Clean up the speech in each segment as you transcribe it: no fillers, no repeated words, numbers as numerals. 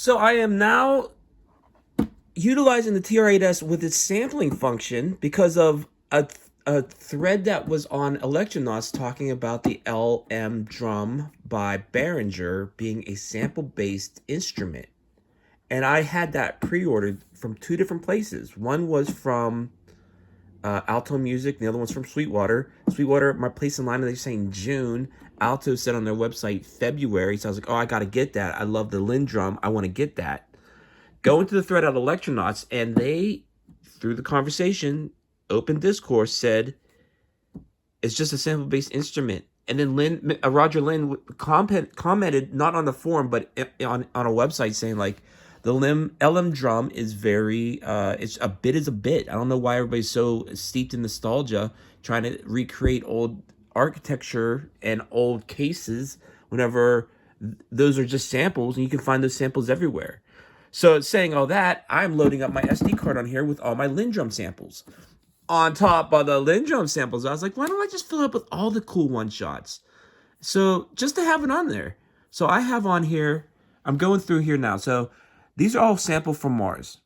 So I am now utilizing the TR8S with its sampling function because of a thread that was on Electronauts talking about the LM drum by Behringer being a sample-based instrument. And I had that pre-ordered from two different places. One was from Alto Music, the other one's from Sweetwater. Sweetwater, my place in line, they're saying June. Alto said on their website February. So I was like, oh, I got to get that. I love the Lin drum. I want to get that. Go into the thread at Electronauts, and they, through the conversation, open discourse, said it's just a sample-based instrument. And then Roger Lin commented, not on the forum, but on a website, saying like, the LM drum is very, it's a bit is a bit. I don't know why everybody's so steeped in nostalgia, trying to recreate old architecture and old cases whenever those are just samples, and you can find those samples everywhere. So saying all that, I'm loading up my SD card on here with all my Lin drum samples. On top of the Lin drum samples, I was like, why don't I just fill it up with all the cool one-shots? So just to have it on there. So I have on here, I'm going through here now. So these are all sampled from Mars.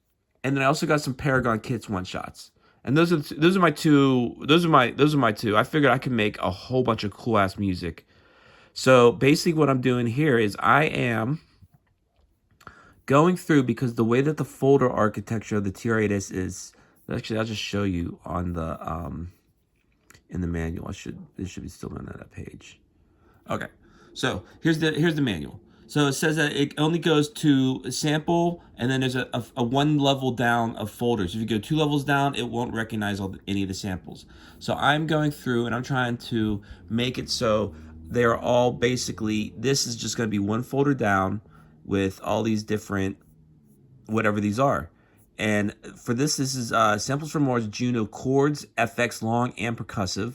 And then I also got some Paragon Kits one-shots. And those are my two. Those are my two. I figured I could make a whole bunch of cool-ass music. So basically what I'm doing here is I am going through, because the way that the folder architecture of the TR8S is, actually I'll just show you on the in the manual. This should be still on that page. Okay, so here's the manual. So it says that it only goes to sample, and then there's a one level down of folders. If you go two levels down, it won't recognize any of the samples. So I'm going through and I'm trying to make it so they're all basically, this is just going to be one folder down with all these different, whatever these are. And for this is samples from Mars, Juno, chords, FX, long, and percussive.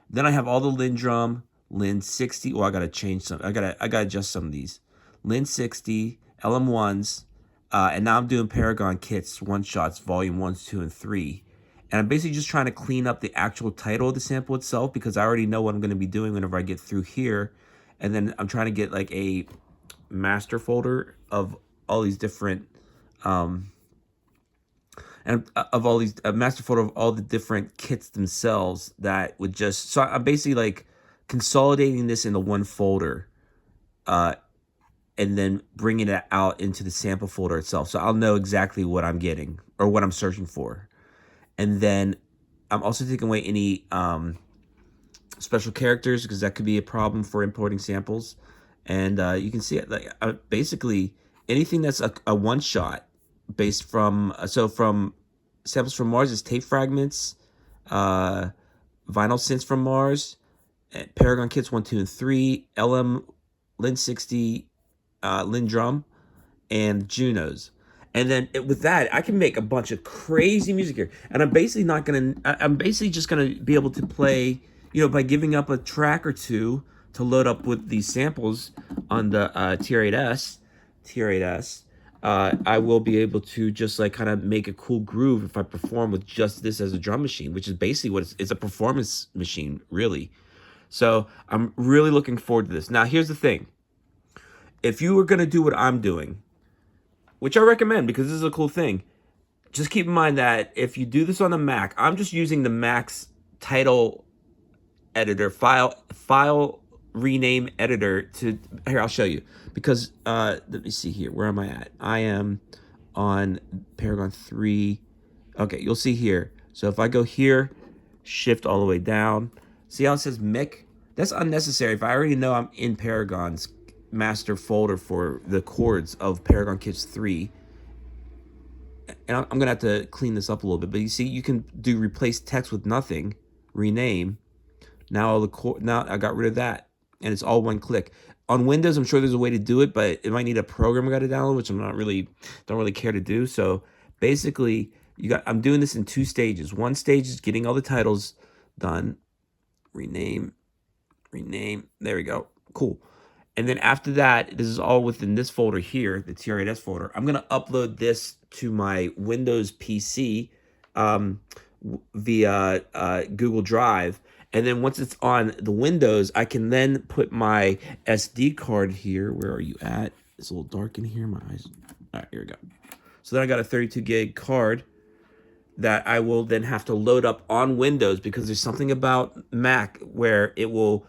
Then I have all the Lin drum, Lin 60. Well, I gotta change some. I gotta adjust some of these. Lin 60, LM1s, and now I'm doing Paragon Kits, one shots, volume 1, 2, and 3. And I'm basically just trying to clean up the actual title of the sample itself, because I already know what I'm going to be doing whenever I get through here. And then I'm trying to get like a master folder of all these different and of all these, a master folder of all the different kits themselves that would just, so I'm basically like consolidating this into one folder and then bringing it out into the sample folder itself, so I'll know exactly what I'm getting or what I'm searching for. And then I'm also taking away any special characters, because that could be a problem for importing samples. And you can see it, like basically anything that's a one shot based from, so from samples from Mars is tape fragments, vinyl synths from Mars, Paragon Kits 1, 2, and 3, LM, Lin 60, Lin drum, and Junos. And then with that, I can make a bunch of crazy music here. And I'm basically not gonna, I'm basically just gonna be able to play, by giving up a track or two to load up with these samples on the TR8S, I will be able to just like kind of make a cool groove if I perform with just this as a drum machine, which is basically what it's a performance machine, really. So I'm really looking forward to this. Now, here's the thing. If you were going to do what I'm doing, which I recommend because this is a cool thing, just keep in mind that if you do this on the Mac, I'm just using the Mac's title editor, file rename editor to, here, I'll show you. Because, let me see here, where am I at? I am on Paragon 3. Okay, you'll see here. So if I go here, shift all the way down. See how it says Mick? That's unnecessary. If I already know I'm in Paragon's master folder for the chords of Paragon Kits 3, and I'm gonna have to clean this up a little bit, but you see, you can do replace text with nothing, rename. Now now I got rid of that, and it's all one click. On Windows, I'm sure there's a way to do it, but it might need a program I got to download, which don't really care to do. So basically, I'm doing this in two stages. One stage is getting all the titles done, rename. There we go, cool. And then after that, this is all within this folder here, the TR8S folder. I'm gonna upload this to my Windows PC via Google Drive. And then once it's on the Windows, I can then put my SD card here. Where are you at? It's a little dark in here. My eyes. All right, here we go. So then I got a 32 gig card that I will then have to load up on Windows, because there's something about Mac where it will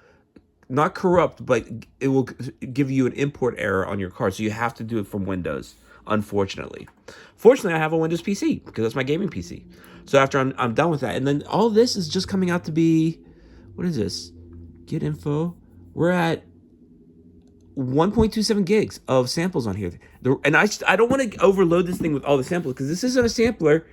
not corrupt, but it will give you an import error on your card. So you have to do it from Windows, unfortunately. Fortunately, I have a Windows PC because that's my gaming PC. So after I'm done with that, and then all this is just coming out to be, what is this? Get info. We're at 1.27 gigs of samples on here. And I don't want to overload this thing with all the samples, because this isn't a sampler,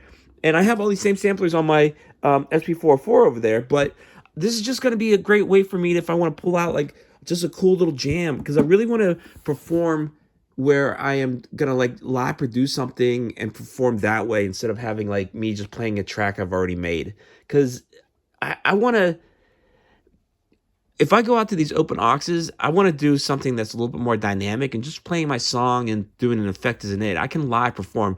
and I have all these same samplers on my SP404 over there, but this is just going to be a great way for me if I want to pull out like just a cool little jam, because I really want to perform where I am going to like live produce something and perform that way, instead of having like me just playing a track I've already made. Because I want to, if I go out to these open auxes, I want to do something that's a little bit more dynamic, and just playing my song and doing an effect isn't it. I can live perform.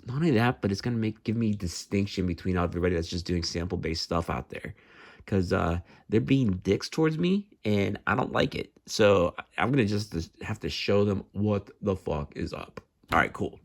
Not only that, but it's going to give me distinction between everybody that's just doing sample-based stuff out there. Because they're being dicks towards me, and I don't like it. So I'm going to just have to show them what the fuck is up. All right, cool.